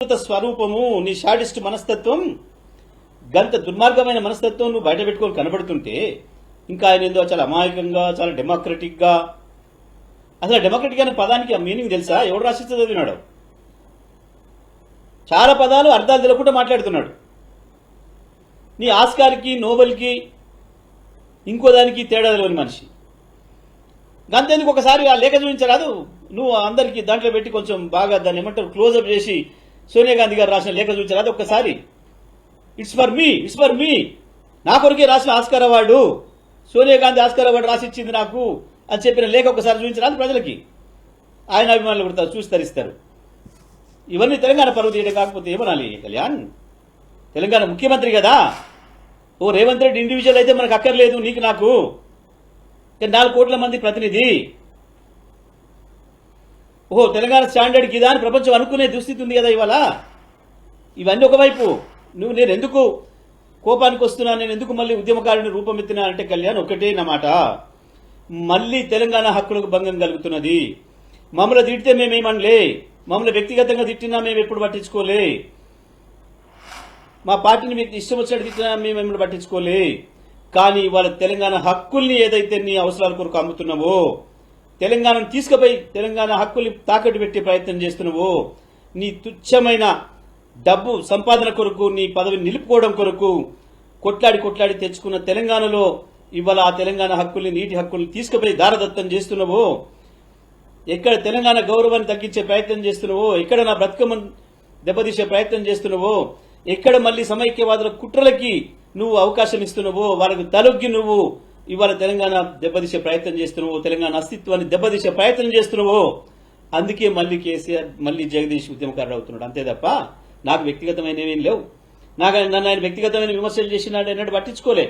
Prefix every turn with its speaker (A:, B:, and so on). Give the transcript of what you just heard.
A: వికృత స్వరూపము, నీ షాడిస్ట్ మనస్తత్వం, గంత దుర్మార్గమైన మనస్తత్వం నువ్వు బయట పెట్టుకొని కనబడుతుంటే ఇంకా ఆయన ఏందో చాలా అమాయకంగా, చాలా డెమోక్రటిక్ గా, అసలు డెమోక్రటిక్ అనే పదానికి ఆ మీనింగ్ తెలుసా? ఎవడు రాసిస్తే చదివినాడు? చాలా పదాలు అర్థాలు తెలియకుండా మాట్లాడుతున్నాడు. నీ ఆస్కార్కి, నోబెల్కి, ఇంకో దానికి తేడా తెలియని మనిషి. గంతెందుకు ఒకసారి ఆ లేఖ చూపించరాదు? నువ్వు అందరికీ దాంట్లో పెట్టి కొంచెం బాగా దాన్ని ఏమంటారు క్లోజప్ చేసి సోనియా గాంధీ గారు రాసిన లేఖ చూపించరాదు ఒక్కసారి? It's for me, it's for me, నా కొరకే రాసిన Oscar award, Sonia Gandhi Oscar award రాసిచ్చింది నాకు అని చెప్పిన లేఖ ఒకసారి చూపించరాదు ప్రజలకి? ఆయన అభిమానులు కూడా చూసి తరిస్తారు. ఇవన్నీ తెలంగాణ పరువు తీయడం కాకపోతే ఏమనాలి కళ్యాణ్? తెలంగాణ ముఖ్యమంత్రి కదా. ఓ రేవంత్ రెడ్డి ఇండివిజువల్ అయితే మనకు అక్కర్లేదు, నీకు నాకు 4 కోట్ల మంది ప్రతినిధి. ఓహో తెలంగాణ స్టాండర్డ్ కిదా అని ప్రపంచం అనుకునే దుస్థితి ఉంది కదా ఇవాళ. ఇవన్నీ ఒకవైపు. నేను ఎందుకు కోపానికి వస్తున్నా, నేను ఎందుకు మళ్ళీ ఉద్యమకారుని రూపమెత్తినా అంటే కళ్యాణ్ ఒకటే నా మాట, మళ్ళీ తెలంగాణ హక్కులకు భంగం కలుగుతున్నది. మమ్మల్ని తిడితే మేమేమనలే, మమ్మల్ని వ్యక్తిగతంగా తిట్టినా మేము ఎప్పుడు పట్టించుకోలే, మా పార్టీని మీకు ఇష్టం వచ్చినట్టు తిట్టినా మేము ఎప్పుడు పట్టించుకోలే. కానీ వాళ్ళ తెలంగాణ హక్కుల్ని ఏదైతే నీ అవసరాల కొరకు అమ్ముతున్నావో, తెలంగాణను తీసుకుపోయి తెలంగాణ హక్కుల్ని తాకట్టు పెట్టే ప్రయత్నం చేస్తున్నావో, నీ తుచ్చమైన డబ్బు సంపాదన కొరకు, నీ పదవిని నిలుపుకోవడం కొరకు కొట్లాడి తెచ్చుకున్న తెలంగాణలో ఇవాళ ఆ తెలంగాణ హక్కుల్ని, నీటి హక్కుల్ని తీసుకుపోయి దారదత్తం చేస్తున్నావో, ఎక్కడ తెలంగాణ గౌరవాన్ని తగ్గించే ప్రయత్నం చేస్తున్నావో, ఎక్కడ నా బ్రతుకమ్మను దెబ్బతీసే ప్రయత్నం చేస్తున్నావో, ఎక్కడ మళ్ళీ సమైక్యవాదుల కుట్రలకి నువ్వు అవకాశం ఇస్తున్నావో, వాళ్ళకు తలొగ్గి నువ్వు ఇవాళ తెలంగాణ దెబ్బతీసే ప్రయత్నం చేస్తున్నావో, తెలంగాణ అస్తిత్వాన్ని దెబ్బతీసే ప్రయత్నం చేస్తున్నావో, అందుకే మళ్ళీ కేసీఆర్, మళ్ళీ జగదీష్ ఉద్యమకారుడు అవుతున్నాడు. అంతే తప్ప నాకు వ్యక్తిగతమైన ఏమేం లేవు. నన్ను ఆయన వ్యక్తిగతమైన విమర్శలు చేసినాడు అన్నట్టు పట్టించుకోలే.